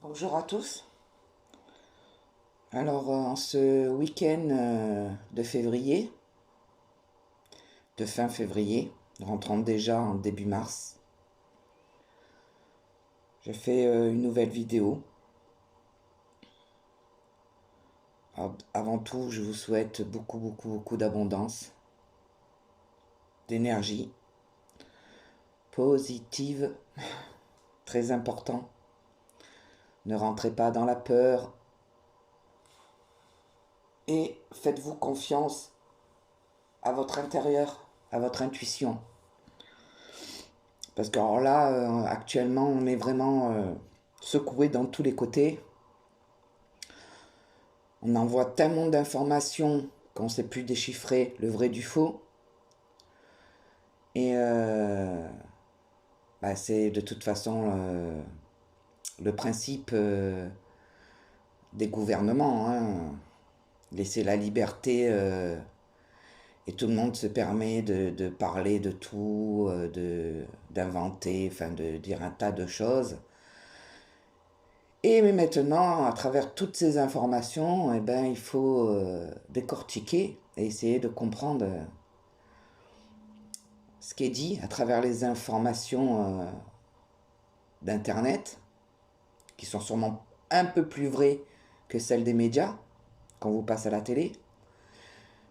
Bonjour à tous. Alors, en ce week-end de février, de fin février, rentrant déjà en début mars, j'ai fait une nouvelle vidéo. Alors, avant tout, je vous souhaite beaucoup d'abondance, d'énergie positive, très important. Ne rentrez pas dans la peur et faites-vous confiance à votre intérieur, à votre intuition. Parce que alors là, actuellement, on est vraiment secoué dans tous les côtés. On envoie tellement d'informations qu'on ne sait plus déchiffrer le vrai du faux. Et c'est de toute façon le principe des gouvernements, hein. Laisser la liberté et tout le monde se permet de parler de tout, d'inventer, enfin de dire un tas de choses. Et mais maintenant, à travers toutes ces informations, eh ben, il faut décortiquer et essayer de comprendre ce qui est dit à travers les informations d'Internet, qui sont sûrement un peu plus vraies que celles des médias, quand vous passez à la télé.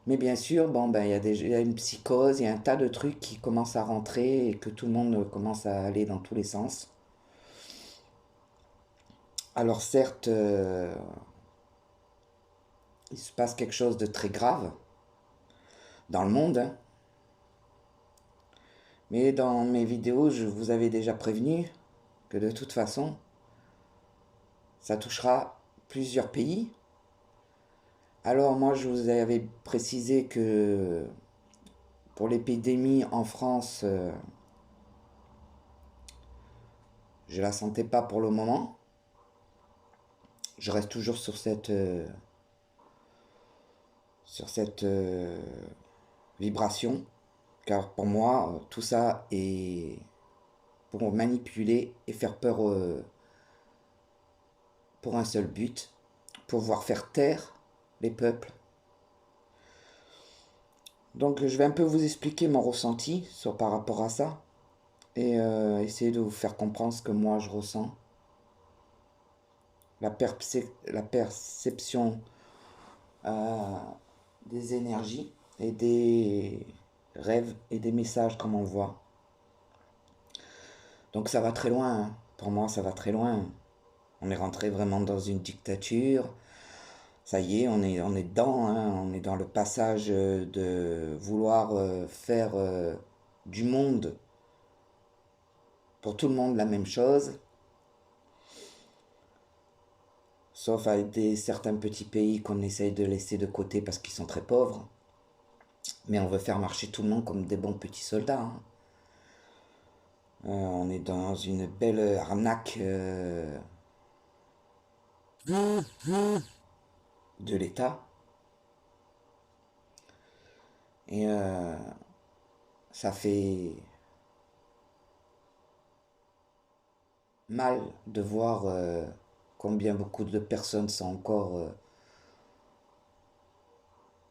Mais bien sûr, bon, ben, il y a une psychose, il y a un tas de trucs qui commencent à rentrer et que tout le monde commence à aller dans tous les sens. Alors certes, il se passe quelque chose de très grave dans le monde, hein. Mais dans mes vidéos, je vous avais déjà prévenu que de toute façon, ça touchera plusieurs pays. Alors moi, je vous avais précisé que pour l'épidémie en France, je la sentais pas pour le moment. Je reste toujours sur cette vibration, car pour moi, tout ça est pour manipuler et faire peur pour un seul but, pour pouvoir faire taire les peuples. Donc je vais un peu vous expliquer mon ressenti par rapport à ça et essayer de vous faire comprendre ce que moi je ressens. La perception euh, des énergies et des rêves et des messages qu'on m'envoie. Donc ça va très loin, hein. Pour moi ça va très loin. On est rentré vraiment dans une dictature. Ça y est, on est dedans, hein. On est dans le passage de vouloir faire du monde, pour tout le monde, la même chose. Sauf avec certains petits pays qu'on essaye de laisser de côté parce qu'ils sont très pauvres. Mais on veut faire marcher tout le monde comme des bons petits soldats, hein. On est dans une belle arnaque de l'État. Et ça fait mal de voir combien beaucoup de personnes sont encore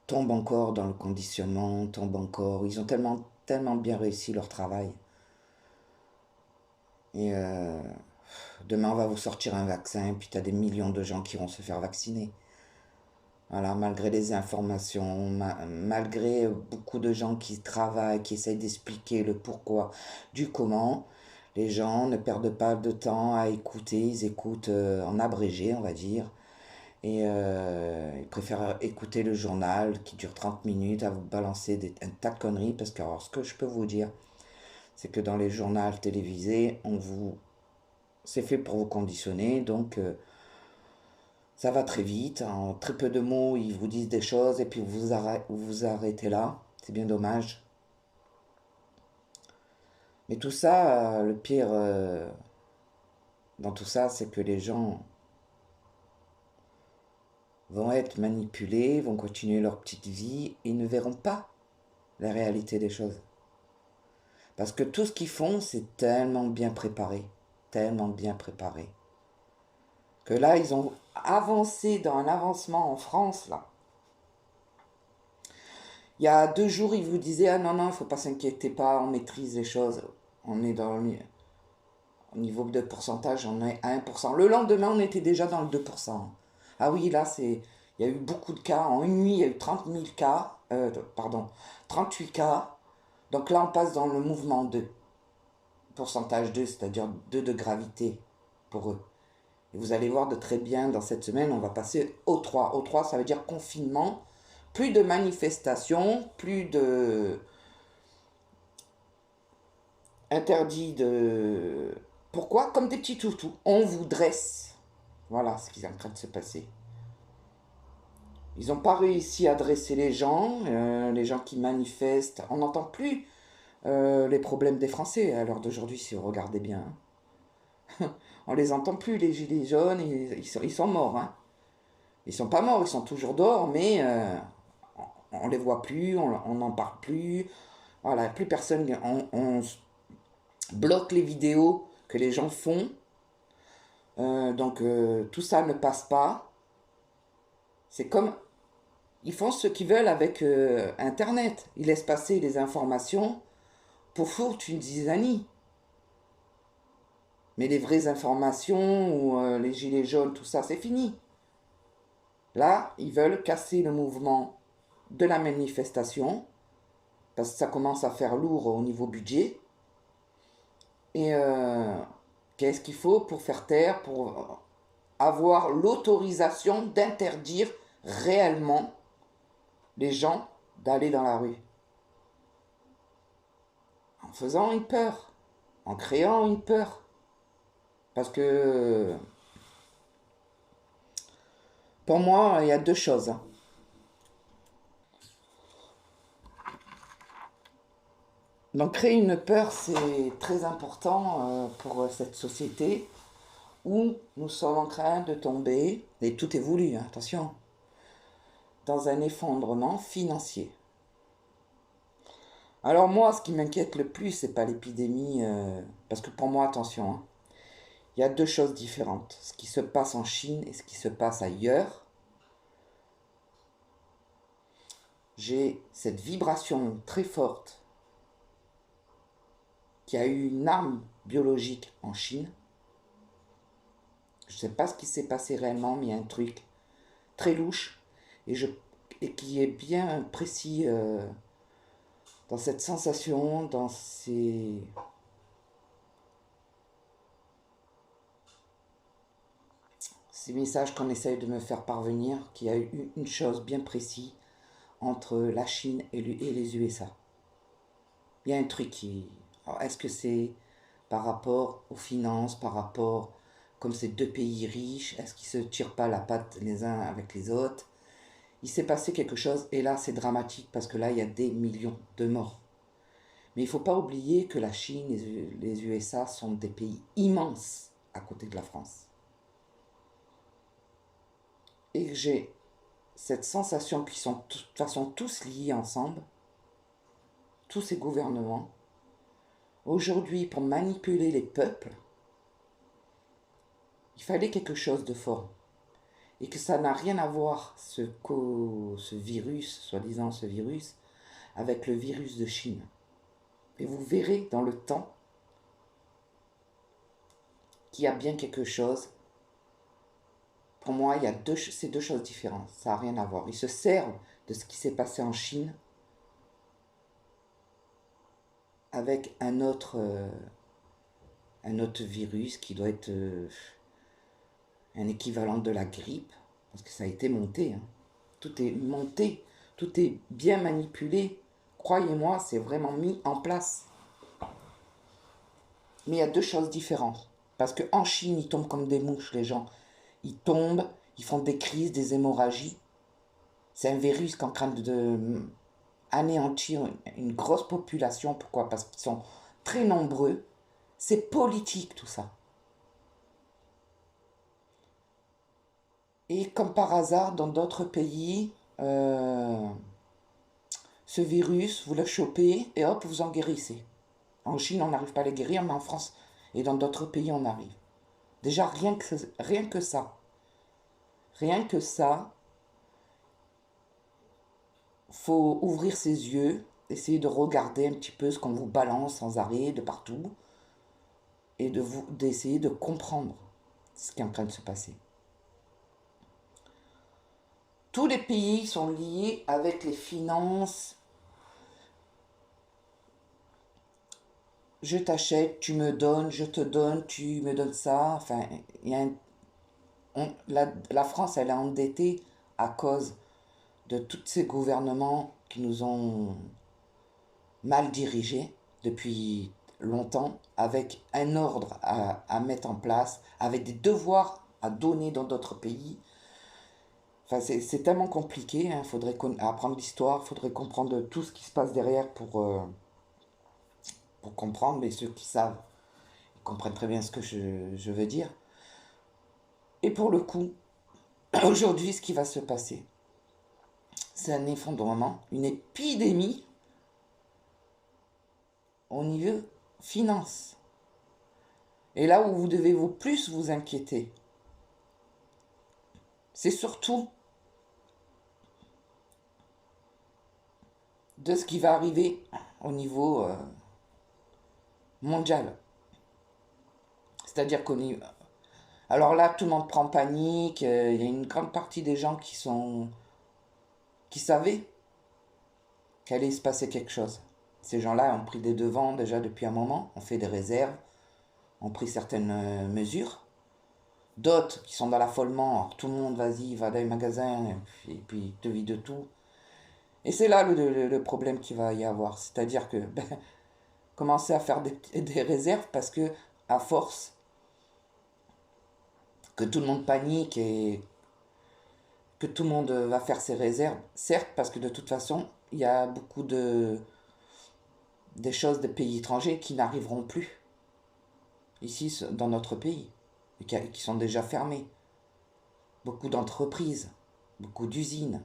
tombent encore dans le conditionnement, tombent encore. Ils ont tellement bien réussi leur travail. Et demain, on va vous sortir un vaccin, et puis tu as des millions de gens qui vont se faire vacciner. Voilà, malgré les informations, malgré beaucoup de gens qui travaillent, qui essayent d'expliquer le pourquoi, du comment, les gens ne perdent pas de temps à écouter, ils écoutent en abrégé, on va dire. Et ils préfèrent écouter le journal qui dure 30 minutes à vous balancer un tas de conneries. Parce que alors, ce que je peux vous dire, c'est que dans les journaux télévisés, c'est fait pour vous conditionner. Donc ça va très vite. En très peu de mots, ils vous disent des choses et puis vous arrêtez là. C'est bien dommage. Mais tout ça, le pire dans tout ça, c'est que les gens vont être manipulés, vont continuer leur petite vie et ne verront pas la réalité des choses. Parce que tout ce qu'ils font, c'est tellement bien préparé. Tellement bien préparé. Que là, ils ont avancé dans un avancement en France, là. Il y a 2 jours, ils vous disaient, ah non, non, il ne faut pas s'inquiéter, pas, on maîtrise les choses. On est dans le au niveau de pourcentage, on est à 1%. Le lendemain, on était déjà dans le 2%. Ah oui, là, il y a eu beaucoup de cas. En une nuit, il y a eu 30 000 cas, pardon, 38 cas. Donc là, on passe dans le mouvement 2, pourcentage 2, c'est-à-dire 2 de gravité pour eux. Et vous allez voir de très bien, dans cette semaine, on va passer au 3. Au 3, ça veut dire confinement, plus de manifestations, plus de interdits de... Pourquoi? Comme des petits toutous. On vous dresse. Voilà ce qui est en train de se passer. Ils n'ont pas réussi à dresser les gens qui manifestent. On n'entend plus les problèmes des Français à l'heure d'aujourd'hui, si vous regardez bien. On les entend plus, les gilets jaunes, ils sont morts. Hein. Ils sont pas morts, ils sont toujours dehors, mais on les voit plus, on n'en parle plus. Voilà, plus personne. On bloque les vidéos que les gens font. Donc tout ça ne passe pas. C'est comme ils font ce qu'ils veulent avec Internet. Ils laissent passer les informations pour foutre une zizanie. Mais les vraies informations ou les gilets jaunes, tout ça, c'est fini. Là, ils veulent casser le mouvement de la manifestation parce que ça commence à faire lourd au niveau budget. Et qu'est-ce qu'il faut pour faire taire, pour avoir l'autorisation d'interdire réellement les gens d'aller dans la rue? En faisant une peur, en créant une peur. Parce que pour moi, il y a 2 choses. Donc créer une peur, c'est très important pour cette société où nous sommes en train de tomber, et tout est voulu, hein, attention, dans un effondrement financier. Alors moi, ce qui m'inquiète le plus, c'est pas l'épidémie, parce que pour moi, attention, hein, il y a 2 choses différentes. Ce qui se passe en Chine et ce qui se passe ailleurs. J'ai cette vibration très forte qui a eu une arme biologique en Chine. Je ne sais pas ce qui s'est passé réellement, mais il y a un truc très louche et qui est bien précis dans cette sensation, dans ces messages qu'on essaye de me faire parvenir, qu'il y a eu une chose bien précise entre la Chine et les USA. Il y a un truc qui... Alors, est-ce que c'est par rapport aux finances, par rapport, comme ces 2 pays riches, est-ce qu'ils se tirent pas la patte les uns avec les autres? Il s'est passé quelque chose et là c'est dramatique parce que là il y a des millions de morts. Mais il ne faut pas oublier que la Chine et les USA sont des pays immenses à côté de la France. Et que j'ai cette sensation qu'ils sont de toute façon tous liés ensemble, tous ces gouvernements. Aujourd'hui, pour manipuler les peuples, il fallait quelque chose de fort. Et que ça n'a rien à voir, ce virus, soi-disant ce virus, avec le virus de Chine. Et vous verrez dans le temps qu'il y a bien quelque chose. Pour moi, il y a ces 2 choses différentes. Ça n'a rien à voir. Ils se servent de ce qui s'est passé en Chine avec un autre virus qui doit être un équivalent de la grippe, parce que ça a été monté. Hein. Tout est monté, tout est bien manipulé. Croyez-moi, c'est vraiment mis en place. Mais il y a 2 choses différentes. Parce qu'en Chine, ils tombent comme des mouches, les gens. Ils tombent, ils font des crises, des hémorragies. C'est un virus qui est en train de anéantir une grosse population. Pourquoi? Parce qu'ils sont très nombreux. C'est politique tout ça. Et comme par hasard, dans d'autres pays, ce virus, vous le chopez et hop, vous en guérissez. En Chine, on n'arrive pas à les guérir, mais en France et dans d'autres pays, on arrive. Déjà, rien que ça, faut ouvrir ses yeux, essayer de regarder un petit peu ce qu'on vous balance sans arrêt de partout et d'essayer de comprendre ce qui est en train de se passer. Tous les pays sont liés avec les finances. Je t'achète, tu me donnes, je te donne, tu me donnes ça. Enfin, il y a la France, elle est endettée à cause de tous ces gouvernements qui nous ont mal dirigés depuis longtemps, avec un ordre à mettre en place, avec des devoirs à donner dans d'autres pays. Enfin, c'est tellement compliqué, hein. Faudrait apprendre l'histoire, il faudrait comprendre tout ce qui se passe derrière pour comprendre, mais ceux qui savent, ils comprennent très bien ce que je veux dire. Et pour le coup, aujourd'hui, ce qui va se passer, c'est un effondrement, une épidémie au niveau finance. Et là où vous devez plus vous inquiéter, c'est surtout de ce qui va arriver au niveau mondial. C'est-à-dire alors là, tout le monde prend panique. Il y a une grande partie des gens qui savaient qu'il allait se passer quelque chose. Ces gens-là ont pris des devants déjà depuis un moment, ont fait des réserves, ont pris certaines mesures. D'autres qui sont dans l'affolement, tout le monde, vas-y, va dans les magasins, et puis te vide de tout. Et c'est là le problème qu'il va y avoir. C'est-à-dire que commencer à faire des réserves parce que, à force que tout le monde panique et que tout le monde va faire ses réserves, certes, parce que de toute façon, il y a beaucoup des choses des pays étrangers qui n'arriveront plus ici dans notre pays et qui sont déjà fermées. Beaucoup d'entreprises, beaucoup d'usines.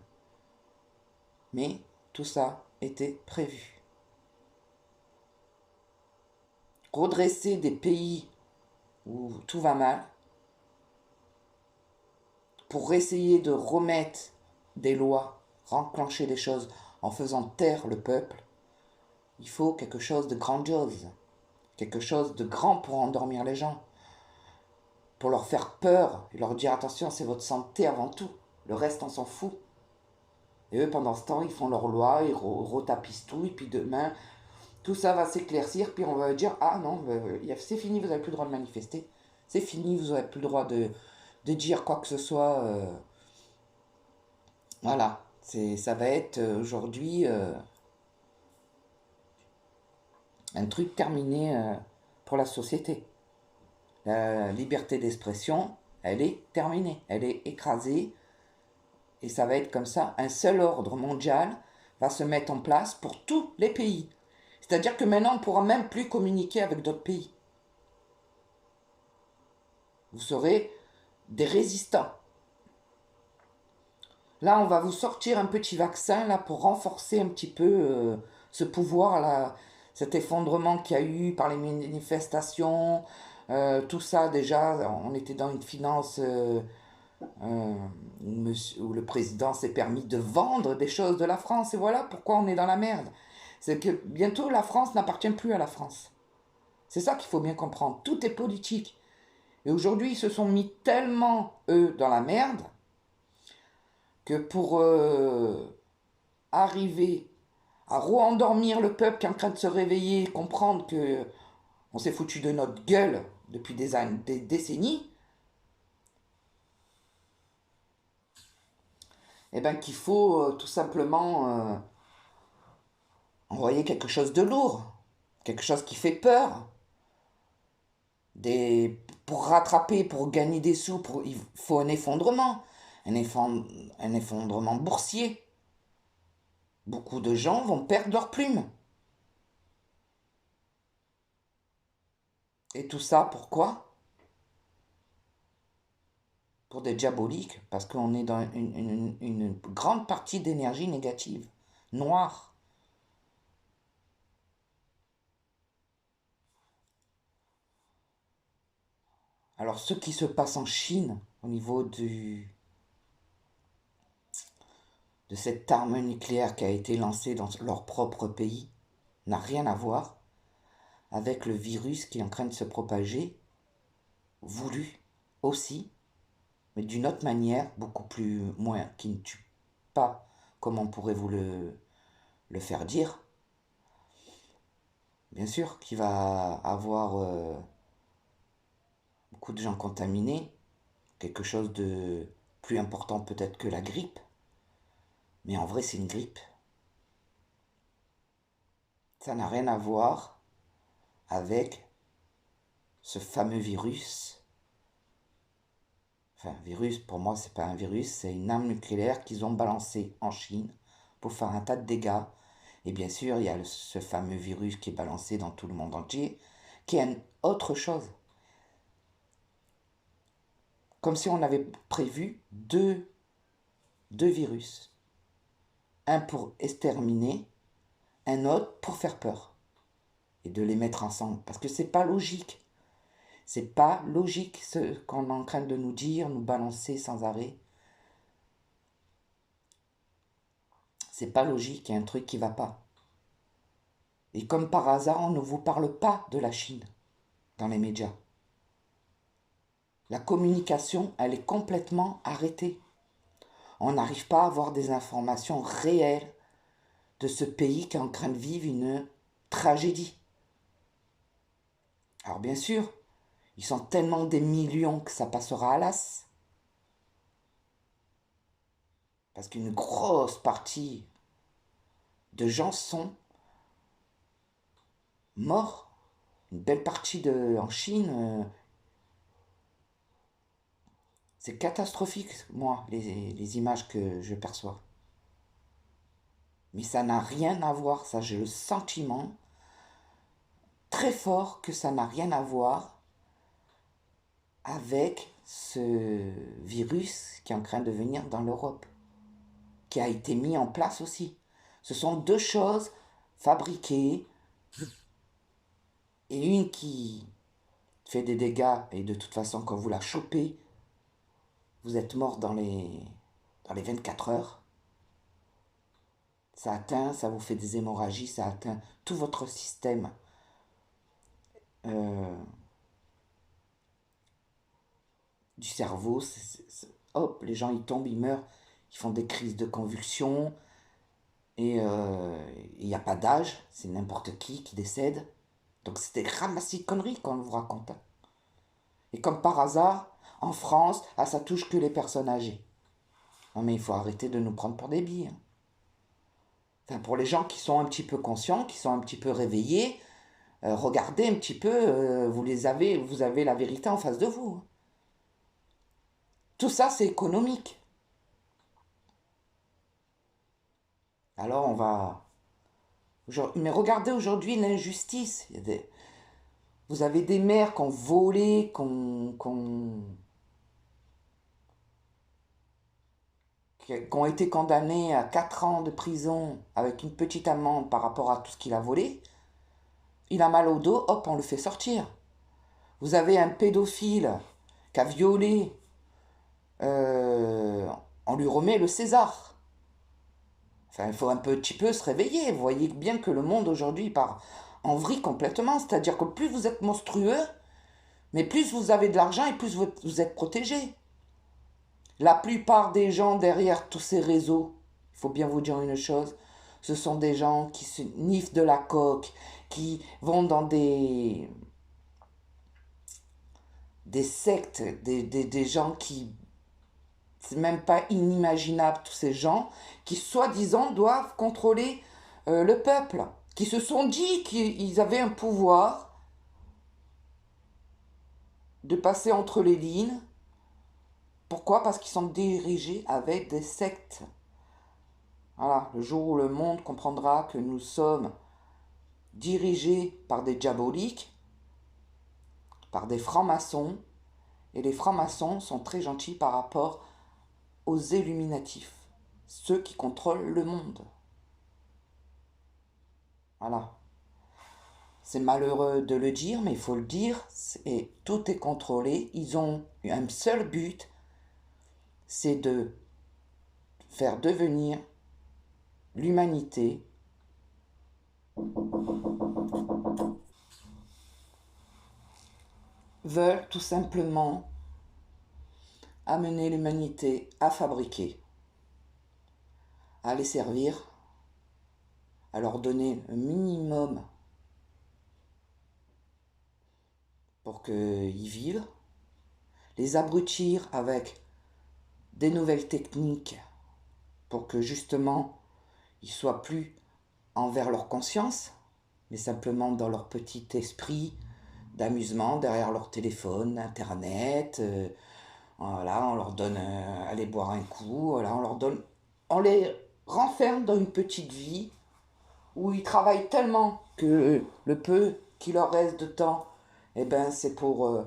Mais tout ça était prévu. Redresser des pays où tout va mal pour essayer de remettre des lois, renclencher des choses en faisant taire le peuple, il faut quelque chose de grandiose, quelque chose de grand pour endormir les gens, pour leur faire peur et leur dire attention, c'est votre santé avant tout, le reste on s'en fout. Et eux pendant ce temps ils font leurs lois, ils retapissent tout et puis demain tout ça va s'éclaircir, puis on va dire ah non, c'est fini, vous n'avez plus le droit de manifester, c'est fini, vous n'avez plus le droit de dire quoi que ce soit. Voilà, ça va être aujourd'hui un truc terminé pour la société. La liberté d'expression, elle est terminée, elle est écrasée, et ça va être comme ça. Un seul ordre mondial va se mettre en place pour tous les pays. C'est-à-dire que maintenant, on ne pourra même plus communiquer avec d'autres pays. Vous serez des résistants. Là, on va vous sortir un petit vaccin là pour renforcer un petit peu ce pouvoir là, cet effondrement qu'il y a eu par les manifestations, tout ça déjà, on était dans une finance où le président s'est permis de vendre des choses de la France et voilà pourquoi on est dans la merde. C'est que bientôt la France n'appartient plus à la France. C'est ça qu'il faut bien comprendre. Tout est politique. Et aujourd'hui, ils se sont mis tellement, eux, dans la merde que pour arriver à re-endormir le peuple qui est en train de se réveiller, comprendre que on s'est foutu de notre gueule depuis des années, des décennies, et bien qu'il faut tout simplement envoyer quelque chose de lourd, quelque chose qui fait peur, pour rattraper, pour gagner des sous, il faut un effondrement, un effondrement boursier. Beaucoup de gens vont perdre leur plume. Et tout ça, pourquoi? Pour des diaboliques, parce qu'on est dans une grande partie d'énergie négative, noire. Alors, ce qui se passe en Chine, au niveau de cette arme nucléaire qui a été lancée dans leur propre pays, n'a rien à voir avec le virus qui est en train de se propager, voulu aussi, mais d'une autre manière, beaucoup plus moins, qui ne tue pas comme on pourrait vous le faire dire. Bien sûr qu'il va avoir beaucoup de gens contaminés, quelque chose de plus important peut-être que la grippe, mais en vrai c'est une grippe. Ça n'a rien à voir avec ce fameux virus. Enfin, virus, pour moi, c'est pas un virus, c'est une arme nucléaire qu'ils ont balancée en Chine pour faire un tas de dégâts. Et bien sûr, il y a ce fameux virus qui est balancé dans tout le monde entier, qui est une autre chose. Comme si on avait prévu deux virus. Un pour exterminer, un autre pour faire peur. Et de les mettre ensemble. Parce que c'est pas logique. C'est pas logique ce qu'on est en train de nous dire, nous balancer sans arrêt. C'est pas logique, il y a un truc qui va pas. Et comme par hasard, on ne vous parle pas de la Chine dans les médias. La communication, elle est complètement arrêtée. On n'arrive pas à avoir des informations réelles de ce pays qui est en train de vivre une tragédie. Alors bien sûr, ils sont tellement des millions que ça passera à l'as. Parce qu'une grosse partie de gens sont morts. Une belle partie en Chine, c'est catastrophique, moi, les images que je perçois. Mais ça n'a rien à voir, ça j'ai le sentiment très fort que ça n'a rien à voir avec ce virus qui est en train de venir dans l'Europe, qui a été mis en place aussi. Ce sont deux choses fabriquées, et une qui fait des dégâts, et de toute façon quand vous la chopez, vous êtes mort dans les 24 heures. Ça atteint, ça vous fait des hémorragies, ça atteint tout votre système euh, du cerveau. Hop, les gens ils tombent, ils meurent, ils font des crises de convulsions. Et il n'y a pas d'âge, c'est n'importe qui décède. Donc c'est des ramassis de conneries qu'on vous raconte. Et comme par hasard, en France, ça touche que les personnes âgées. Non mais il faut arrêter de nous prendre pour des billes. Enfin, pour les gens qui sont un petit peu conscients, qui sont un petit peu réveillés, regardez un petit peu, vous avez la vérité en face de vous. Tout ça, c'est économique. Alors on va... Mais regardez aujourd'hui l'injustice. Vous avez des maires qui ont volé, qui ont été condamnés à 4 ans de prison avec une petite amende par rapport à tout ce qu'il a volé. Il a mal au dos, hop, on le fait sortir. Vous avez un pédophile qui a violé, euh, on lui remet le César. Enfin, il faut un petit peu se réveiller. Vous voyez bien que le monde aujourd'hui part en vrille complètement. C'est-à-dire que plus vous êtes monstrueux, mais plus vous avez de l'argent et plus vous êtes protégé. La plupart des gens derrière tous ces réseaux, il faut bien vous dire une chose, ce sont des gens qui se niffent de la coke, qui vont dans des sectes, des gens qui... C'est même pas inimaginable, tous ces gens qui, soi-disant, doivent contrôler le peuple, qui se sont dit qu'ils avaient un pouvoir de passer entre les lignes. Pourquoi? Parce qu'ils sont dirigés avec des sectes. Voilà, le jour où le monde comprendra que nous sommes dirigés par des diaboliques, par des francs-maçons, et les francs-maçons sont très gentils par rapport aux illuminatifs, ceux qui contrôlent le monde. Voilà. C'est malheureux de le dire, mais il faut le dire, et tout est contrôlé. Ils ont un seul but, c'est de faire devenir l'humanité veulent tout simplement amener l'humanité à fabriquer, à les servir, à leur donner un minimum pour qu'ils vivent, les abrutir avec des nouvelles techniques pour que justement ils soient plus envers leur conscience, mais simplement dans leur petit esprit d'amusement derrière leur téléphone, internet. Voilà, on leur donne aller boire un coup, voilà, on les renferme dans une petite vie où ils travaillent tellement que le peu qui leur reste de temps, eh ben, c'est pour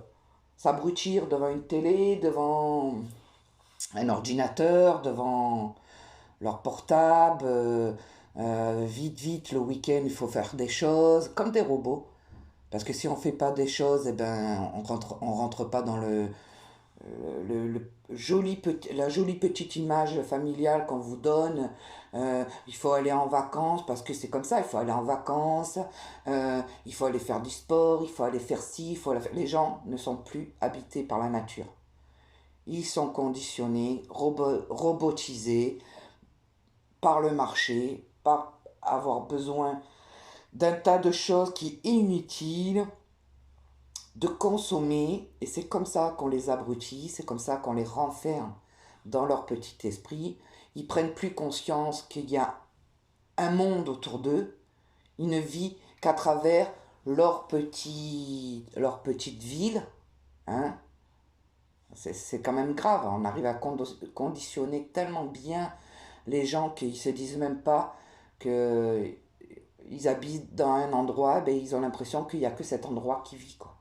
s'abrutir devant une télé, devant un ordinateur, devant leur portable. Vite, vite, le week-end, il faut faire des choses, comme des robots. Parce que si on ne fait pas des choses, eh ben, on rentre pas dans la jolie petite image familiale qu'on vous donne. Il faut aller en vacances, parce que c'est comme ça, il faut aller en vacances, il faut aller faire du sport, il faut aller faire ci, il faut aller faire... Les gens ne sont plus habités par la nature. Ils sont conditionnés, robotisés par le marché, par avoir besoin d'un tas de choses qui est inutile, de consommer, et c'est comme ça qu'on les abrutit, c'est comme ça qu'on les renferme dans leur petit esprit. Ils prennent plus conscience qu'il y a un monde autour d'eux, ils ne vivent qu'à travers leur petite ville, hein. C'est quand même grave, on arrive à conditionner tellement bien les gens qu'ils se disent même pas que ils habitent dans un endroit, ben ils ont l'impression qu'il n'y a que cet endroit qui vit, quoi.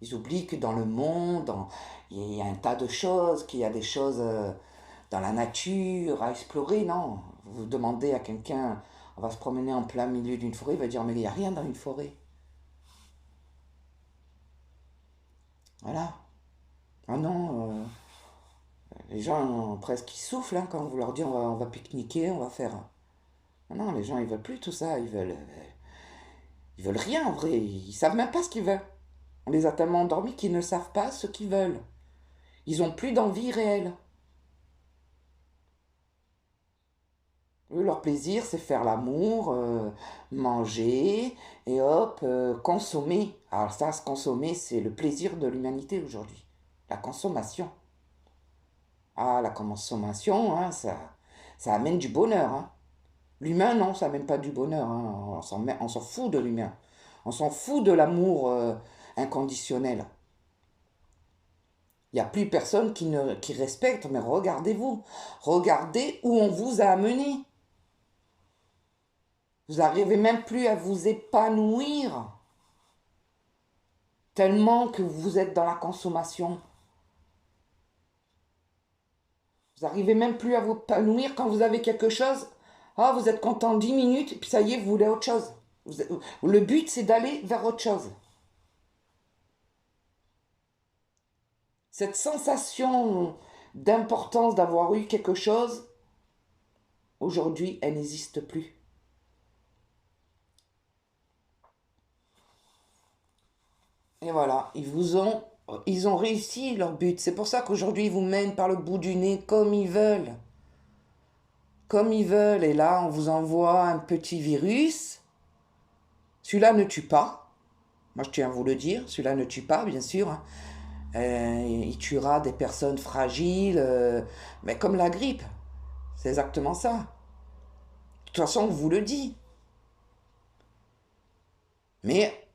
Ils oublient que dans le monde, il y a un tas de choses, qu'il y a des choses dans la nature à explorer. Non, vous demandez à quelqu'un, on va se promener en plein milieu d'une forêt, il va dire, mais il n'y a rien dans une forêt. Voilà. Ah non, les gens presque ils soufflent hein, quand vous leur dites on va pique-niquer, on va faire... Ah non, les gens ils veulent plus tout ça, ils veulent rien en vrai, ils savent même pas ce qu'ils veulent. On les a tellement endormis qu'ils ne savent pas ce qu'ils veulent. Ils ont plus d'envie réelle. Eux, leur plaisir, c'est faire l'amour, manger, et hop, consommer. Alors ça, se consommer, c'est le plaisir de l'humanité aujourd'hui. La consommation. Ah, la consommation, hein, ça amène du bonheur. Hein. L'humain, non, ça amène pas du bonheur. Hein. On s'en fout de l'humain. On s'en fout de l'amour inconditionnel. Il n'y a plus personne qui respecte, mais regardez-vous. Regardez où on vous a amené. Vous n'arrivez même plus à vous épanouir tellement que vous êtes dans la consommation. Vous n'arrivez même plus à vous épanouir quand vous avez quelque chose. Ah, vous êtes content 10 minutes, et puis ça y est, vous voulez autre chose. Le but, c'est d'aller vers autre chose. Cette sensation d'importance d'avoir eu quelque chose, aujourd'hui, elle n'existe plus. Et voilà, ils ont réussi leur but. C'est pour ça qu'aujourd'hui, ils vous mènent par le bout du nez comme ils veulent. Comme ils veulent. Et là, on vous envoie un petit virus. Celui-là ne tue pas. Moi, je tiens à vous le dire. Celui-là ne tue pas, bien sûr. Hein. Il tuera des personnes fragiles. Mais comme la grippe. C'est exactement ça. De toute façon, on vous le dit. Mais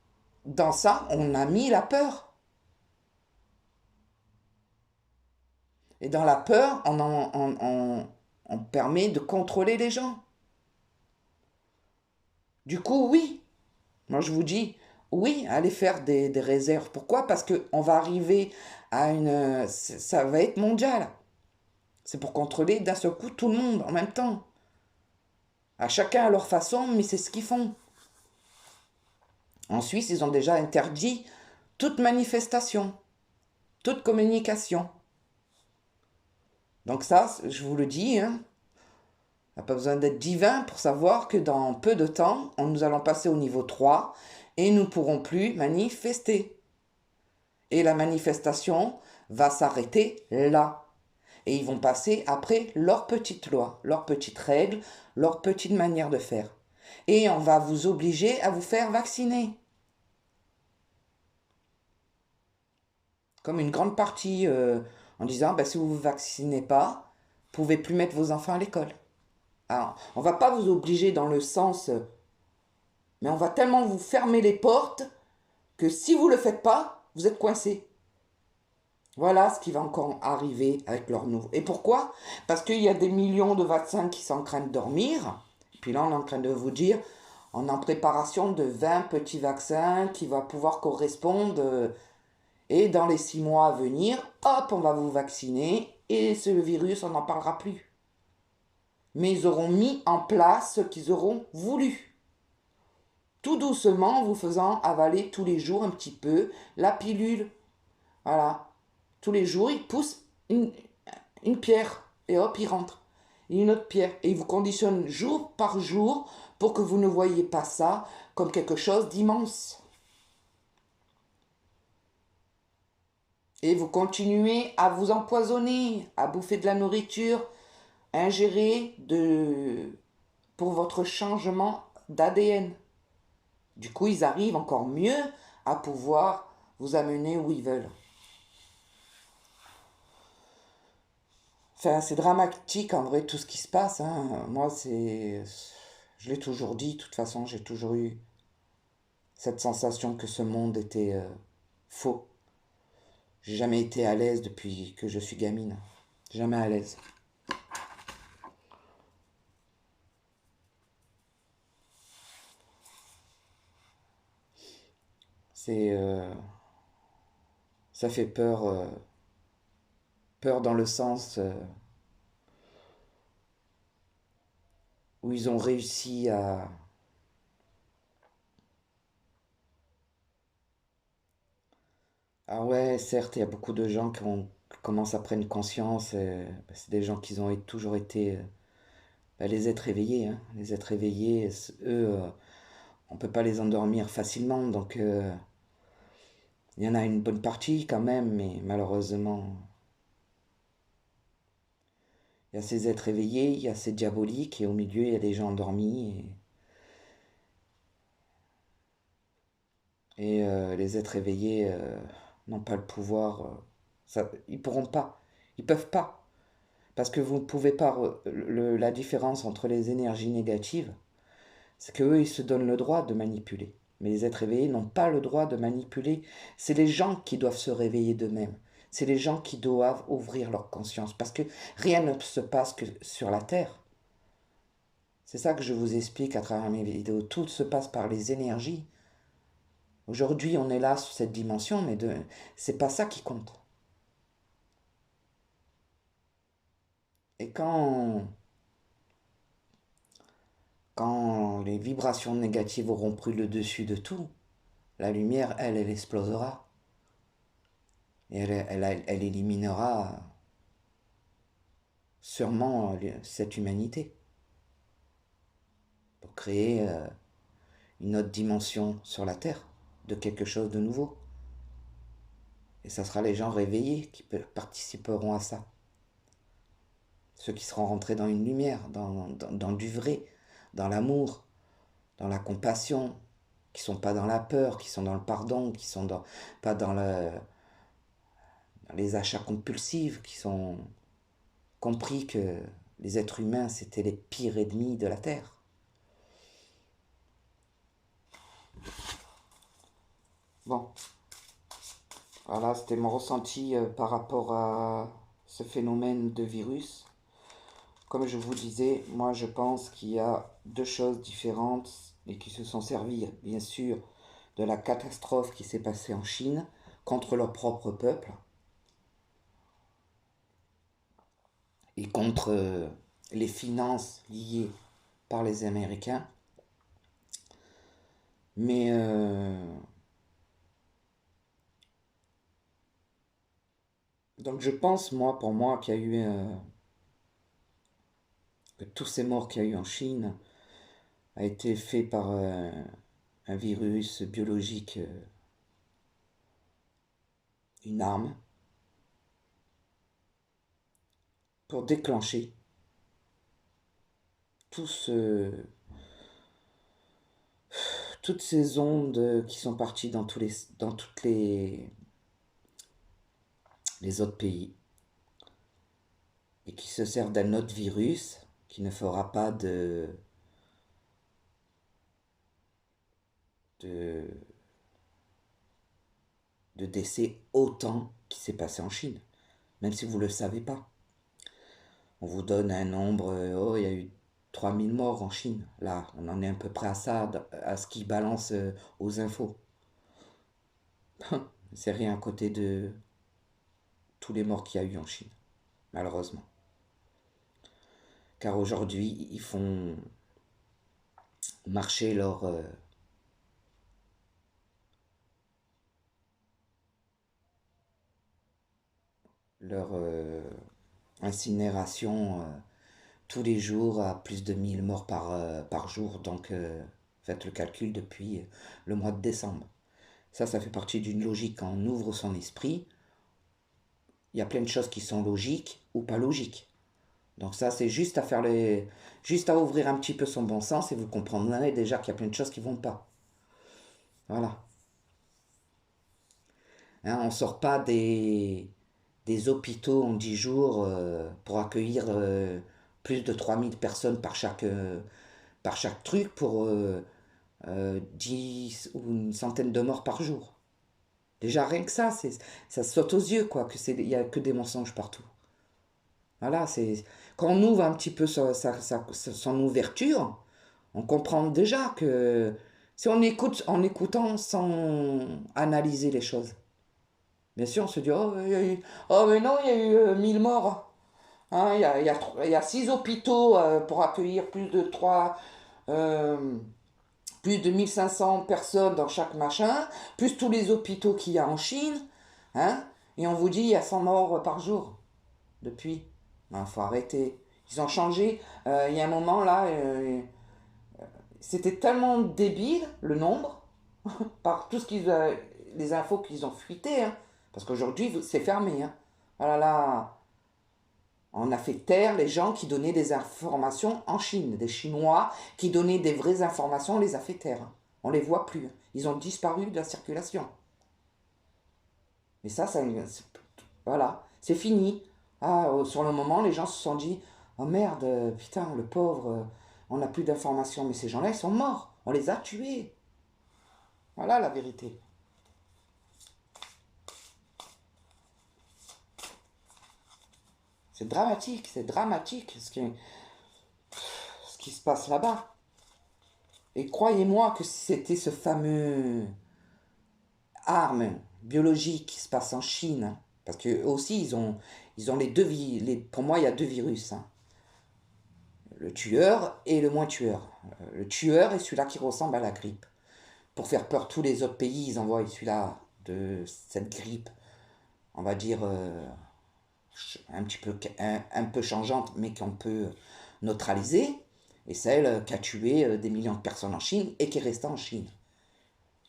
dans ça, on a mis la peur. Et dans la peur, on permet de contrôler les gens. Du coup, oui, moi je vous dis, oui, allez faire des réserves. Pourquoi? Parce qu'on va arriver à une... Ça va être mondial. C'est pour contrôler d'un seul coup tout le monde en même temps. À chacun à leur façon, mais c'est ce qu'ils font. En Suisse, ils ont déjà interdit toute manifestation, toute communication. Donc ça, je vous le dis, hein, on n'a pas besoin d'être divin pour savoir que dans peu de temps, nous allons passer au niveau 3 et nous ne pourrons plus manifester. Et la manifestation va s'arrêter là. Et ils vont passer après leurs petites lois, leurs petites règles, leurs petites manières de faire. Et on va vous obliger à vous faire vacciner. Comme une grande partie en disant, bah, si vous ne vous vaccinez pas, vous ne pouvez plus mettre vos enfants à l'école. Alors, on ne va pas vous obliger dans le sens, mais on va tellement vous fermer les portes que si vous ne le faites pas, vous êtes coincé. Voilà ce qui va encore arriver avec leur nouveau. Et pourquoi? Parce qu'il y a des millions de vaccins qui sont en train de dormir. Et puis là, on est en train de vous dire, on est en préparation de 20 petits vaccins qui vont pouvoir correspondre. Et dans les 6 mois à venir, hop, on va vous vacciner. Et ce virus, on n'en parlera plus. Mais ils auront mis en place ce qu'ils auront voulu. Tout doucement, en vous faisant avaler tous les jours un petit peu la pilule. Voilà. Tous les jours, ils poussent une pierre. Et hop, ils rentrent. Et une autre pierre. Et ils vous conditionnent jour par jour pour que vous ne voyiez pas ça comme quelque chose d'immense. Et vous continuez à vous empoisonner, à bouffer de la nourriture ingérée pour votre changement d'ADN. Du coup, ils arrivent encore mieux à pouvoir vous amener où ils veulent. Enfin, c'est dramatique en vrai tout ce qui se passe. Hein. Moi, je l'ai toujours dit, de toute façon, j'ai toujours eu cette sensation que ce monde était faux. J'ai jamais été à l'aise depuis que je suis gamine. Jamais à l'aise. C'est, ça fait peur, peur dans le sens où ils ont réussi à, ah ouais, certes, il y a beaucoup de gens qui commencent à prendre conscience. C'est des gens qui ont toujours été bah, les êtres éveillés. Hein. Les êtres éveillés, eux, on ne peut pas les endormir facilement. Donc, il y en a une bonne partie quand même, mais malheureusement, il y a ces êtres éveillés, il y a ces diaboliques, et au milieu, il y a des gens endormis. Et les êtres éveillés n'ont pas le pouvoir. Ils pourront pas. Ils peuvent pas. Parce que vous ne pouvez pas. La différence entre les énergies négatives, c'est qu'eux, ils se donnent le droit de manipuler. Mais les êtres éveillés n'ont pas le droit de manipuler. C'est les gens qui doivent se réveiller d'eux-mêmes. C'est les gens qui doivent ouvrir leur conscience. Parce que rien ne se passe que sur la Terre. C'est ça que je vous explique à travers mes vidéos. Tout se passe par les énergies. Aujourd'hui, on est là sur cette dimension, mais c'est pas ça qui compte. Et quand les vibrations négatives auront pris le dessus de tout, la lumière, elle explosera. Et elle éliminera sûrement cette humanité pour créer une autre dimension sur la Terre de quelque chose de nouveau. Et ça sera les gens réveillés qui participeront à ça. Ceux qui seront rentrés dans une lumière, dans du vrai, dans l'amour, dans la compassion, qui sont pas dans la peur, qui sont dans le pardon, qui sont pas dans les achats compulsifs, qui sont compris que les êtres humains, c'était les pires ennemis de la Terre. Bon, voilà, c'était mon ressenti par rapport à ce phénomène de virus. Comme je vous disais, moi je pense qu'il y a deux choses différentes et qui se sont servies, bien sûr, de la catastrophe qui s'est passée en Chine contre leur propre peuple et contre les finances liées par les Américains. Mais donc je pense, moi, pour moi, qu'il y a eu que tous ces morts qu'il y a eu en Chine a été fait par un virus biologique, une arme, pour déclencher tout toutes ces ondes qui sont parties dans toutes les autres pays et qui se servent d'un autre virus qui ne fera pas de, de décès autant qui s'est passé en Chine, même si vous ne le savez pas. On vous donne un nombre, oh, il y a eu 3 000 morts en Chine. Là, on en est à peu près à ça, à ce qu'ils balancent aux infos. C'est rien à côté de tous les morts qu'il y a eu en Chine, malheureusement. Car aujourd'hui, ils font marcher leur incinération tous les jours à plus de 1 000 morts par jour. Donc, faites le calcul depuis le mois de décembre. Ça fait partie d'une logique. Quand on ouvre son esprit, il y a plein de choses qui sont logiques ou pas logiques. Donc ça, c'est juste à ouvrir un petit peu son bon sens et vous comprendrez déjà qu'il y a plein de choses qui vont pas. Voilà. Hein, on sort pas des hôpitaux en 10 jours pour accueillir plus de 3 000 personnes par chaque truc pour 10 ou une centaine de morts par jour. Déjà, rien que ça saute aux yeux, quoi, il y a que des mensonges partout. Voilà, quand on ouvre un petit peu son ouverture, on comprend déjà que si on écoute en écoutant sans analyser les choses. Bien sûr, on se dit, oh, oh mais non, il y a eu 1 000 morts. Hein, il y a 6 hôpitaux pour accueillir euh, plus de 1 500 personnes dans chaque machin, plus tous les hôpitaux qu'il y a en Chine. Hein, et on vous dit, il y a 100 morts par jour depuis. Il faut arrêter. Ils ont changé. Il y a un moment là, c'était tellement débile le nombre, par tout ce les infos qu'ils ont fuitées. Hein, parce qu'aujourd'hui, c'est fermé. Hein. Oh là là, on a fait taire les gens qui donnaient des informations en Chine. Des Chinois qui donnaient des vraies informations, on les a fait taire. On les voit plus. Ils ont disparu de la circulation. Et ça voilà, c'est fini. Ah, sur le moment, les gens se sont dit, oh merde, putain, le pauvre, on n'a plus d'informations. Mais ces gens-là, ils sont morts. On les a tués. Voilà la vérité. C'est dramatique ce qui se passe là-bas. Et croyez-moi que si c'était ce fameux arme biologique qui se passe en Chine, parce que aussi ils ont les deux, pour moi il y a deux virus, hein. Le tueur et le moins tueur. Le tueur est celui-là qui ressemble à la grippe. Pour faire peur tous les autres pays, ils envoient celui-là de cette grippe, on va dire un peu changeante, mais qu'on peut neutraliser. Et celle qui a tué des millions de personnes en Chine et qui est restée en Chine.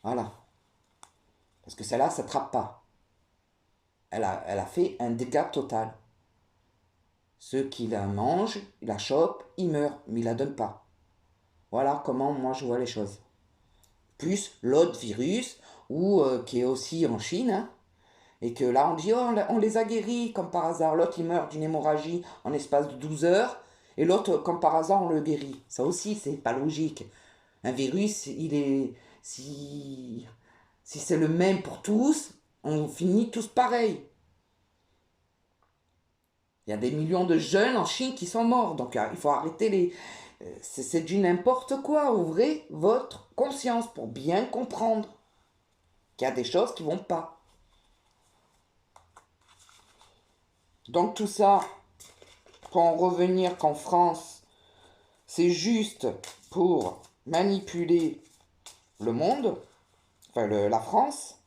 Voilà. Parce que celle-là, ça ne s'attrape pas. Elle a fait un dégât total. Ceux qui la mangent, ils la chopent, ils meurent, mais ils la donnent pas. Voilà comment moi je vois les choses. Plus l'autre virus, qui est aussi en Chine, hein, et que là on dit oh, on les a guéris comme par hasard. L'autre il meurt d'une hémorragie en espace de 12 heures, et l'autre comme par hasard on le guérit. Ça aussi c'est pas logique. Un virus, si c'est le même pour tous, on finit tous pareil. Il y a des millions de jeunes en Chine qui sont morts. Donc il faut arrêter c'est du n'importe quoi. Ouvrez votre conscience pour bien comprendre qu'il y a des choses qui vont pas. Donc tout ça, pour en revenir qu'en France, c'est juste pour manipuler le monde, enfin la France,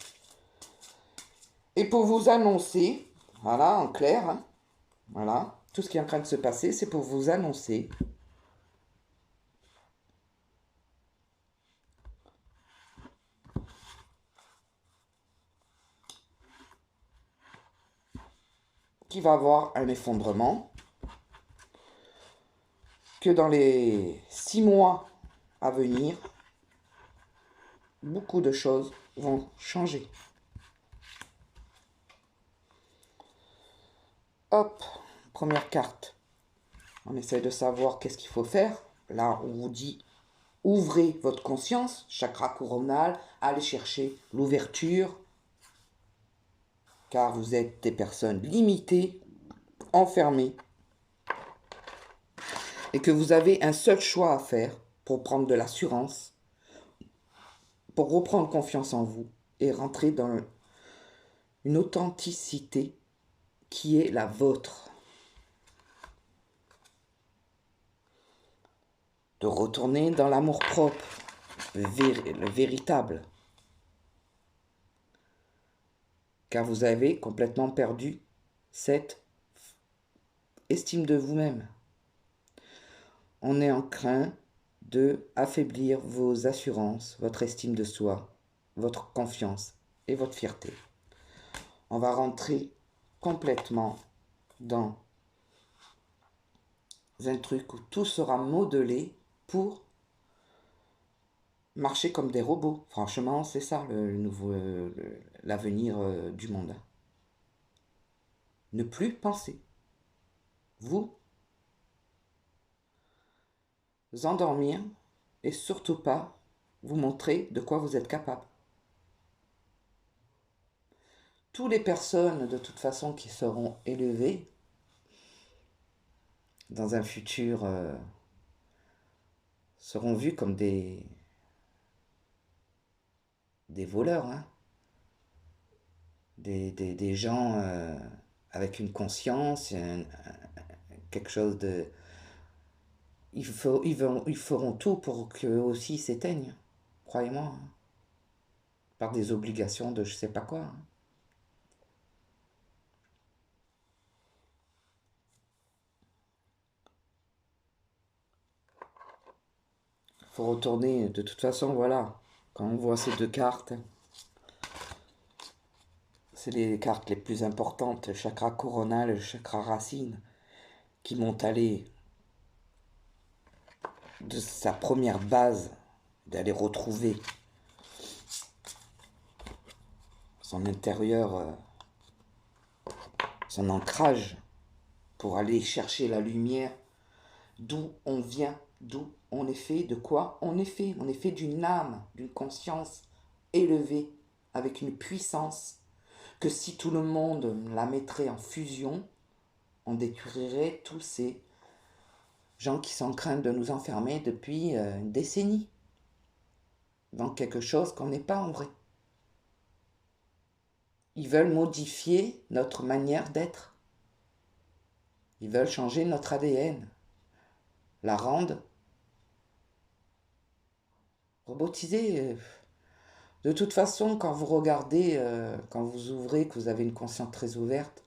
et pour vous annoncer, voilà, en clair, hein, voilà, tout ce qui est en train de se passer, c'est pour vous annoncer qu'il va y avoir un effondrement, que dans les 6 mois à venir, beaucoup de choses vont changer. Hop, première carte. On essaie de savoir qu'est-ce qu'il faut faire. Là, on vous dit, ouvrez votre conscience, chakra coronal, allez chercher l'ouverture, car vous êtes des personnes limitées, enfermées, et que vous avez un seul choix à faire pour prendre de l'assurance, pour reprendre confiance en vous et rentrer dans une authenticité qui est la vôtre. De retourner dans l'amour-propre, le véritable. Car vous avez complètement perdu cette estime de vous-même. On est en train de affaiblir vos assurances, votre estime de soi, votre confiance et votre fierté. On va rentrer complètement dans un truc où tout sera modelé pour marcher comme des robots. Franchement, c'est ça l'avenir du monde. Ne plus penser. Vous endormir et surtout pas vous montrer de quoi vous êtes capable. Toutes les personnes de toute façon qui seront élevées dans un futur seront vues comme des voleurs, hein, des gens avec une conscience, quelque chose de... Ils feront tout pour qu'eux aussi s'éteignent, croyez-moi, hein, par des obligations de je sais pas quoi. Hein. Faut retourner, de toute façon, voilà, quand on voit ces deux cartes, c'est les cartes les plus importantes, le chakra coronal et le chakra racine, qui m'ont allé de sa première base, d'aller retrouver son intérieur, son ancrage, pour aller chercher la lumière, d'où on vient, d'où on est fait, de quoi on est fait. On est fait d'une âme, d'une conscience élevée, avec une puissance, que si tout le monde la mettrait en fusion, on détruirait tous ces gens qui sont en train de nous enfermer depuis une décennie dans quelque chose qu'on n'est pas en vrai. Ils veulent modifier notre manière d'être. Ils veulent changer notre ADN, la rendre robotisée. De toute façon, quand vous regardez, quand vous ouvrez, que vous avez une conscience très ouverte,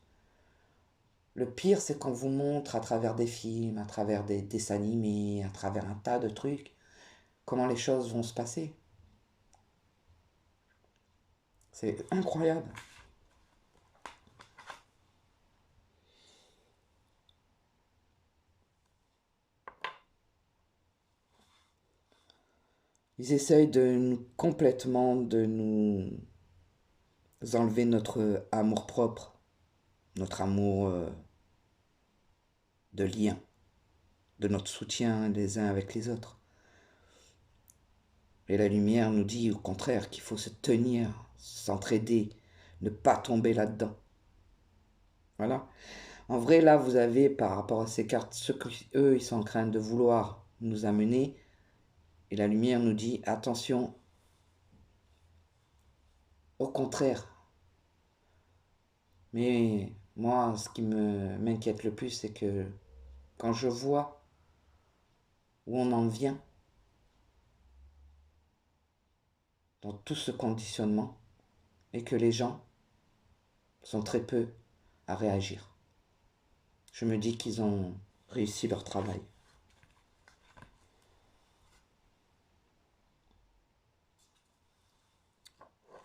le pire, c'est qu'on vous montre à travers des films, à travers des dessins animés, à travers un tas de trucs, comment les choses vont se passer. C'est incroyable. Ils essayent complètement de nous enlever notre amour propre, notre amour de lien, de notre soutien les uns avec les autres. Et la lumière nous dit au contraire qu'il faut se tenir, s'entraider, ne pas tomber là-dedans. Voilà. En vrai, là, vous avez, par rapport à ces cartes, ce qu'eux, ils sont en train de vouloir nous amener. Et la lumière nous dit, attention, au contraire. Mais moi, ce qui m'inquiète le plus, c'est que quand je vois où on en vient, dans tout ce conditionnement et que les gens sont très peu à réagir. Je me dis qu'ils ont réussi leur travail.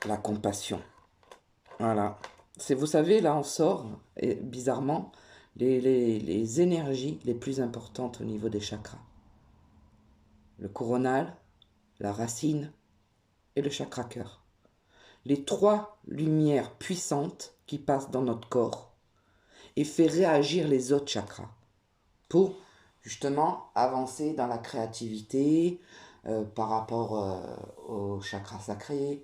La compassion. Voilà. C'est, vous savez, là on sort, et bizarrement, les énergies les plus importantes au niveau des chakras. Le coronal, la racine et le chakra cœur. Les trois lumières puissantes qui passent dans notre corps et fait réagir les autres chakras pour justement avancer dans la créativité par rapport au chakra sacré,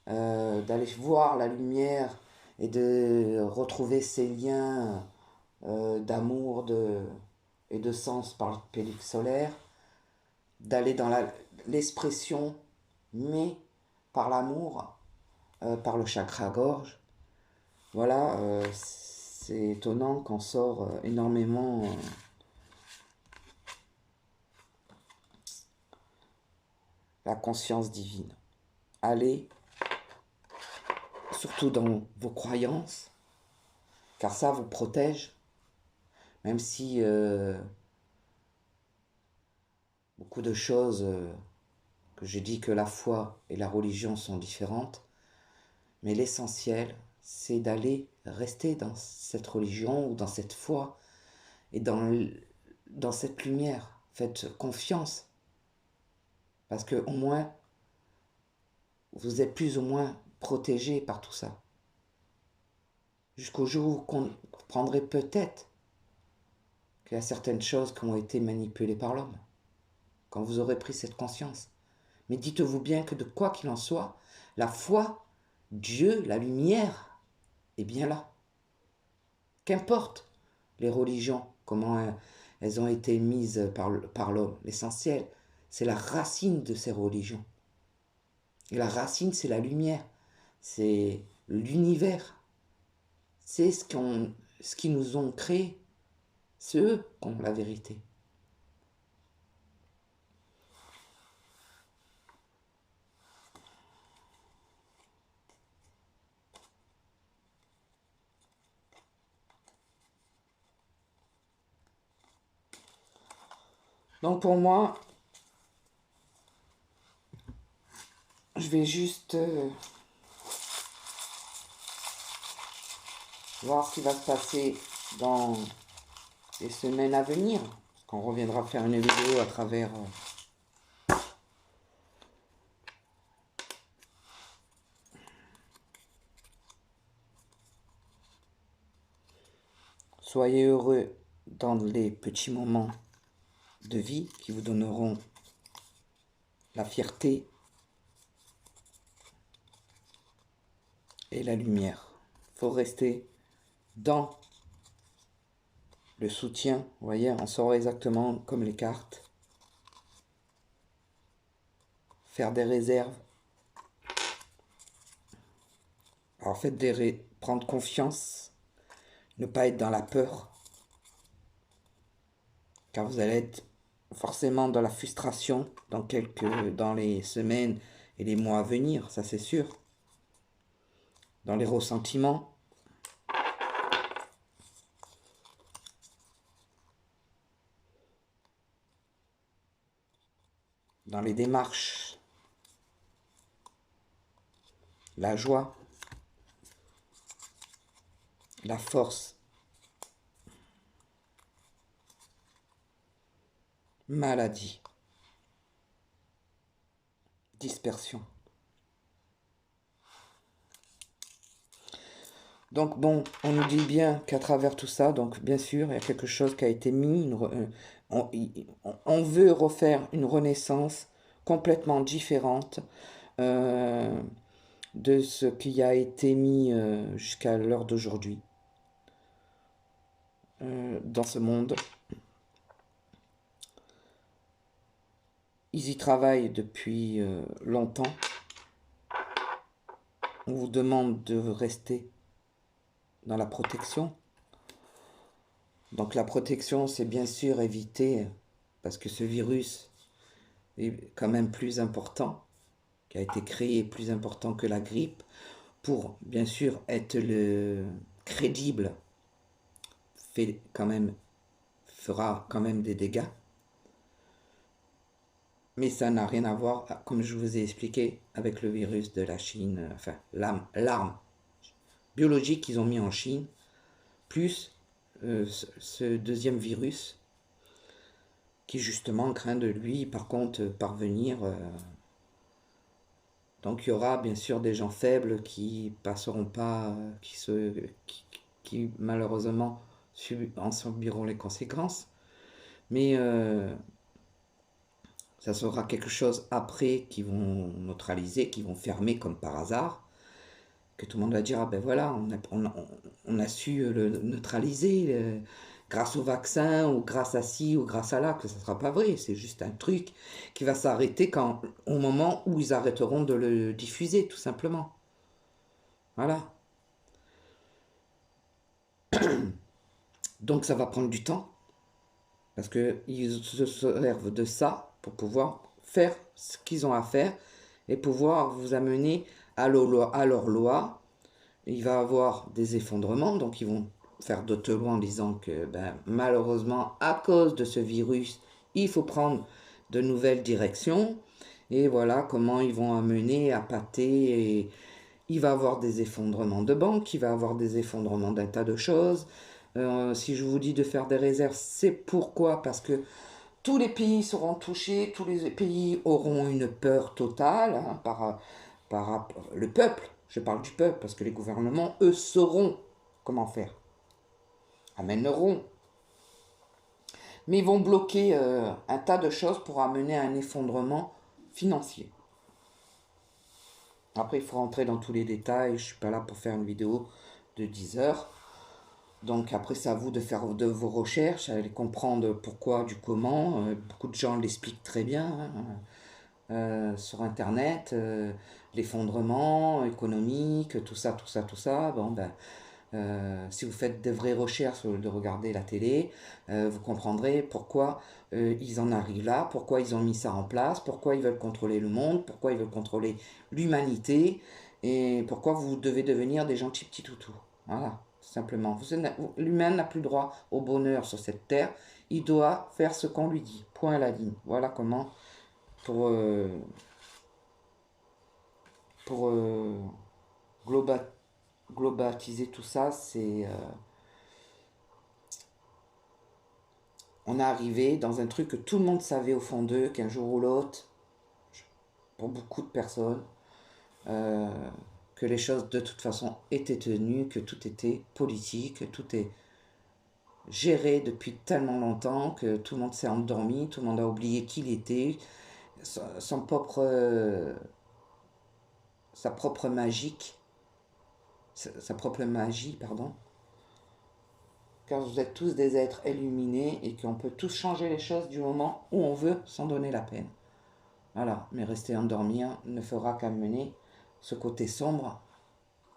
d'aller voir la lumière et de retrouver ces liens d'amour et de sens par le pellicule solaire, d'aller dans l'expression, mais par l'amour, par le chakra gorge. Voilà, c'est étonnant qu'on sort énormément la conscience divine. Allez, surtout dans vos croyances, car ça vous protège, même si beaucoup de choses que j'ai dit que la foi et la religion sont différentes, mais l'essentiel, c'est d'aller rester dans cette religion ou dans cette foi et dans cette lumière. Faites confiance, parce que au moins, vous êtes plus ou moins protégé par tout ça. Jusqu'au jour où vous comprendrez peut-être qu'il y a certaines choses qui ont été manipulées par l'homme, quand vous aurez pris cette conscience. Mais dites-vous bien que de quoi qu'il en soit, la foi, Dieu, la lumière, est bien là. Qu'importe les religions, comment elles ont été mises par l'homme. L'essentiel, c'est la racine de ces religions. Et la racine, c'est la lumière, c'est l'univers. C'est ce qui nous ont créés. C'est eux qui ont la vérité. Donc pour moi, je vais juste voir ce qui va se passer dans les semaines à venir. Parce qu'on reviendra faire une vidéo à travers soyez heureux dans les petits moments de vie qui vous donneront la fierté et la lumière. Il faut rester dans le soutien. Vous voyez, on sort exactement comme les cartes. Faire des réserves. Alors faites prendre confiance. Ne pas être dans la peur. Car vous allez être forcément dans la frustration dans les semaines et les mois à venir, ça c'est sûr. Dans les ressentiments. Dans les démarches. La joie. La force. Maladie. Dispersion. Donc bon, on nous dit bien qu'à travers tout ça, donc bien sûr, il y a quelque chose qui a été mis, on veut refaire une renaissance complètement différente de ce qui a été mis jusqu'à l'heure d'aujourd'hui dans ce monde. Ils y travaillent depuis longtemps. On vous demande de rester dans la protection. Donc la protection, c'est bien sûr éviter, parce que ce virus est quand même plus important, qui a été créé est plus important que la grippe pour, bien sûr, être le crédible, fera quand même des dégâts. Mais ça n'a rien à voir, comme je vous ai expliqué, avec le virus de la Chine, enfin, l'arme biologique qu'ils ont mis en Chine, plus ce deuxième virus, qui justement craint de lui, par contre, parvenir. Donc il y aura bien sûr des gens faibles qui passeront pas, qui malheureusement en subiront les conséquences. Mais ça sera quelque chose après qui vont neutraliser, qui vont fermer comme par hasard, que tout le monde va dire, ah ben voilà, on a su le neutraliser grâce au vaccin, ou grâce à ci, ou grâce à là, que ça ne sera pas vrai, c'est juste un truc qui va s'arrêter au moment où ils arrêteront de le diffuser, tout simplement. Voilà. Donc ça va prendre du temps, parce qu'ils se servent de ça pour pouvoir faire ce qu'ils ont à faire et pouvoir vous amener à leur loi. Il va y avoir des effondrements, donc ils vont faire d'autres lois en disant que malheureusement, à cause de ce virus, il faut prendre de nouvelles directions. Et voilà comment ils vont amener à pâter. Et il va y avoir des effondrements de banques, il va y avoir des effondrements d'un tas de choses. Si je vous dis de faire des réserves, c'est pourquoi? Parce que tous les pays seront touchés, tous les pays auront une peur totale par le peuple. Je parle du peuple parce que les gouvernements, eux, sauront comment faire. Amèneront. Mais ils vont bloquer un tas de choses pour amener à un effondrement financier. Après, il faut rentrer dans tous les détails. Je ne suis pas là pour faire une vidéo de 10 heures. Donc après, c'est à vous de faire de vos recherches, aller comprendre pourquoi, du comment. Beaucoup de gens l'expliquent très bien sur Internet. L'effondrement économique, tout ça, tout ça, tout ça. Bon, si vous faites de vraies recherches au lieu de regarder la télé, vous comprendrez pourquoi ils en arrivent là, pourquoi ils ont mis ça en place, pourquoi ils veulent contrôler le monde, pourquoi ils veulent contrôler l'humanité, et pourquoi vous devez devenir des gentils petits toutous. Voilà, tout simplement. L'humain n'a plus droit au bonheur sur cette terre, il doit faire ce qu'on lui dit. Point à la ligne. Voilà comment, pour, pour globaliser tout ça, on est arrivé dans un truc que tout le monde savait au fond d'eux, qu'un jour ou l'autre, pour beaucoup de personnes, euh, que les choses de toute façon étaient tenues, que tout était politique, que tout est géré depuis tellement longtemps, que tout le monde s'est endormi, tout le monde a oublié qui il était, son propre, sa propre magique, sa propre magie, pardon. Car vous êtes tous des êtres illuminés et qu'on peut tous changer les choses du moment où on veut sans donner la peine. Voilà, mais rester endormi ne fera qu'amener ce côté sombre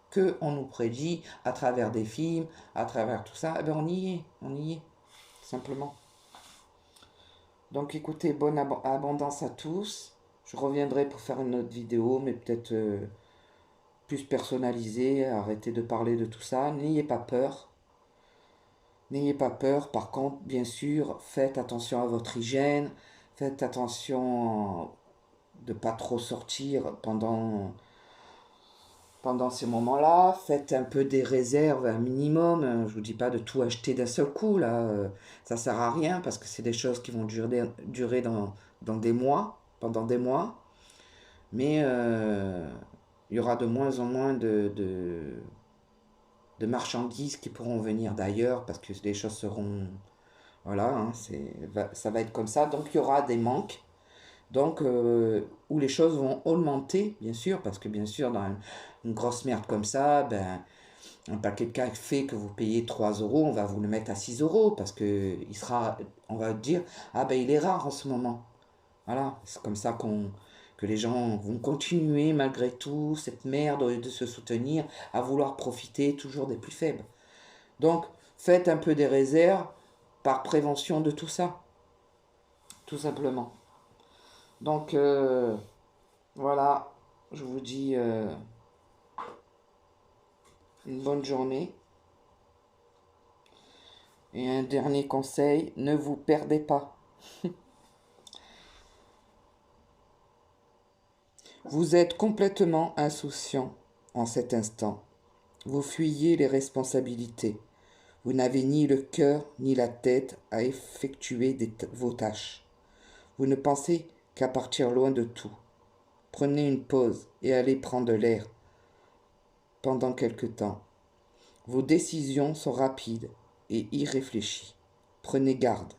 que on nous prédit à travers des films, à travers tout ça. Eh bien, on y est, simplement. Donc écoutez, bonne abondance à tous. Je reviendrai pour faire une autre vidéo, mais peut-être plus personnalisée. Arrêtez de parler de tout ça. N'ayez pas peur. N'ayez pas peur. Par contre, bien sûr, faites attention à votre hygiène. Faites attention de ne pas trop sortir pendant ces moments-là. Faites un peu des réserves, un minimum. Je ne vous dis pas de tout acheter d'un seul coup, là. Ça ne sert à rien parce que c'est des choses qui vont durer dans des mois, pendant des mois. Mais il y aura de moins en moins de marchandises qui pourront venir d'ailleurs parce que les choses seront... Voilà, hein, ça va être comme ça. Donc il y aura des manques. Donc, où les choses vont augmenter, bien sûr, parce que bien sûr, dans une grosse merde comme ça, un paquet de café que vous payez 3 euros, on va vous le mettre à 6 euros, parce que on va dire, ah ben il est rare en ce moment. Voilà, c'est comme ça que les gens vont continuer, malgré tout, cette merde, au lieu de se soutenir, à vouloir profiter toujours des plus faibles. Donc, faites un peu des réserves par prévention de tout ça, tout simplement. Donc, voilà, Je vous dis une bonne journée. Et un dernier conseil, ne vous perdez pas. Vous êtes complètement insouciant en cet instant. Vous fuyez les responsabilités. Vous n'avez ni le cœur ni la tête à effectuer vos tâches. Vous ne pensez qu'à partir loin de tout. Prenez une pause et allez prendre l'air pendant quelque temps. Vos décisions sont rapides et irréfléchies. Prenez garde.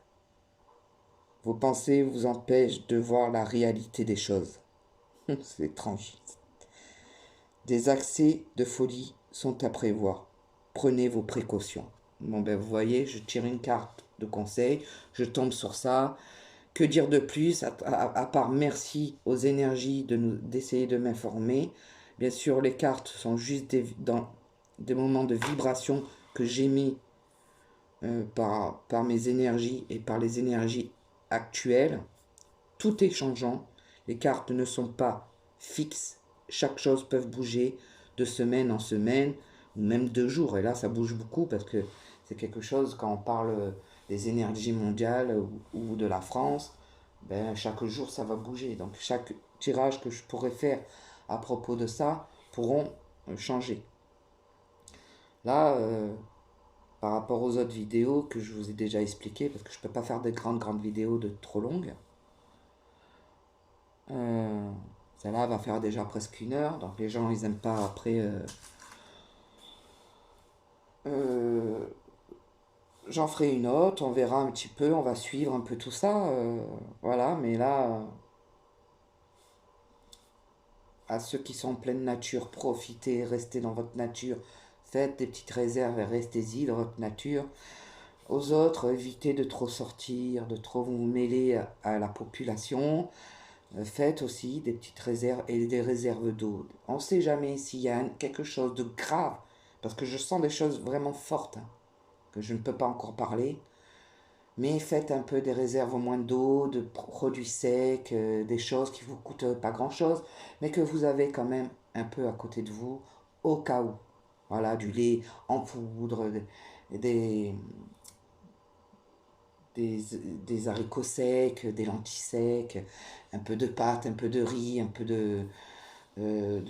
Vos pensées vous empêchent de voir la réalité des choses. C'est étrange. Des accès de folie sont à prévoir. Prenez vos précautions. Bon ben vous voyez, je tire une carte de conseil, je tombe sur ça. Que dire de plus à part merci aux énergies d'essayer de m'informer. Bien sûr, les cartes sont juste des moments de vibration que j'émets par mes énergies et par les énergies actuelles. Tout est changeant. Les cartes ne sont pas fixes. Chaque chose peut bouger de semaine en semaine, ou même 2 jours. Et là, ça bouge beaucoup parce que c'est quelque chose, quand on parle des énergies mondiales ou de la France, ben, chaque jour, ça va bouger. Donc, chaque tirage que je pourrais faire à propos de ça pourront changer. Là, par rapport aux autres vidéos que je vous ai déjà expliquées, parce que je ne peux pas faire de grandes vidéos de trop longues, Euh, celle-là va faire déjà presque 1 heure, donc les gens ils aiment pas après. Euh, J'en ferai une autre, on verra un petit peu, on va suivre un peu tout ça. Voilà, mais là, à ceux qui sont en pleine nature, profitez, restez dans votre nature, faites des petites réserves et restez-y dans votre nature. Aux autres, évitez de trop sortir, de trop vous mêler à la population. Faites aussi des petites réserves et des réserves d'eau. On ne sait jamais s'il y a quelque chose de grave, parce que je sens des choses vraiment fortes, hein, que je ne peux pas encore parler. Mais faites un peu des réserves au moins d'eau, de produits secs, des choses qui ne vous coûtent pas grand-chose, mais que vous avez quand même un peu à côté de vous, au cas où. Voilà, du lait en poudre, des, des, des haricots secs, des lentilles secs, un peu de pâte, un peu de riz, un peu de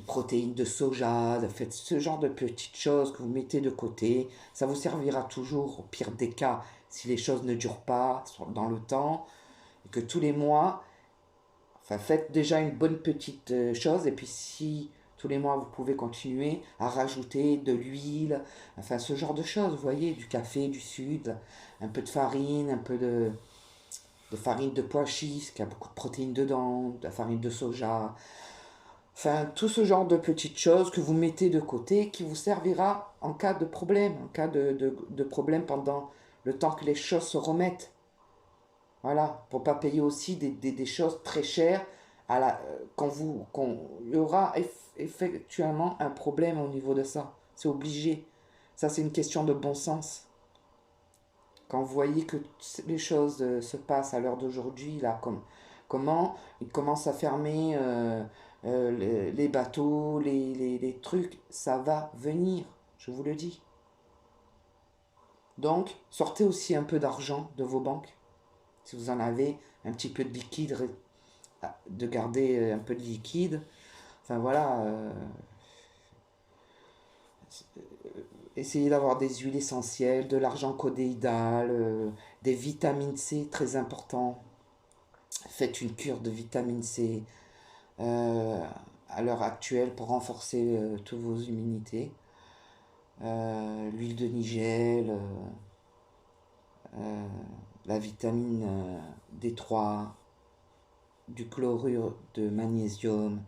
protéines de soja. Faites ce genre de petites choses que vous mettez de côté. Ça vous servira toujours, au pire des cas, si les choses ne durent pas dans le temps, et que tous les mois, enfin faites déjà une bonne petite chose, et puis si tous les mois vous pouvez continuer à rajouter de l'huile, enfin ce genre de choses, vous voyez, du café, du sucre, un peu de farine, un peu de farine de pois chiches, qui a beaucoup de protéines dedans, de la farine de soja, enfin tout ce genre de petites choses que vous mettez de côté, qui vous servira en cas de problème, en cas de problème pendant le temps que les choses se remettent. Voilà, pour pas payer aussi des choses très chères quand il y aura effectivement un problème au niveau de ça. C'est obligé. Ça, c'est une question de bon sens. Quand vous voyez que les choses se passent à l'heure d'aujourd'hui, là, comment ils commencent à fermer les bateaux, les trucs, ça va venir, je vous le dis. Donc, sortez aussi un peu d'argent de vos banques, si vous en avez, un petit peu de liquide, de garder un peu de liquide. Enfin voilà, essayez d'avoir des huiles essentielles, de l'argent codéidal, des vitamines C, très important. Faites une cure de vitamine C euh, à l'heure actuelle pour renforcer toutes vos immunités. L'huile de nigel, euh, la vitamine D3, du chlorure de magnésium,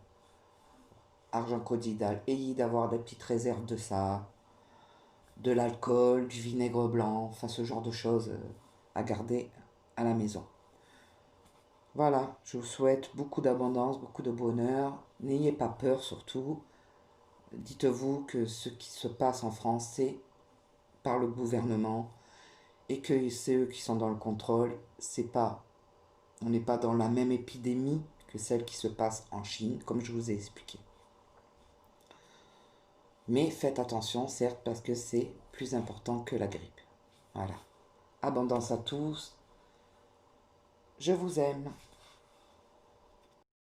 argent codidal. Ayez d'avoir des petites réserves de ça, de l'alcool, du vinaigre blanc, enfin ce genre de choses à garder à la maison. Voilà, je vous souhaite beaucoup d'abondance, beaucoup de bonheur. N'ayez pas peur surtout. Dites-vous que ce qui se passe en France, c'est par le gouvernement et que c'est eux qui sont dans le contrôle. On n'est pas dans la même épidémie que celle qui se passe en Chine, comme je vous ai expliqué. Mais faites attention, certes, parce que c'est plus important que la grippe. Voilà. Abondance à tous. Je vous aime.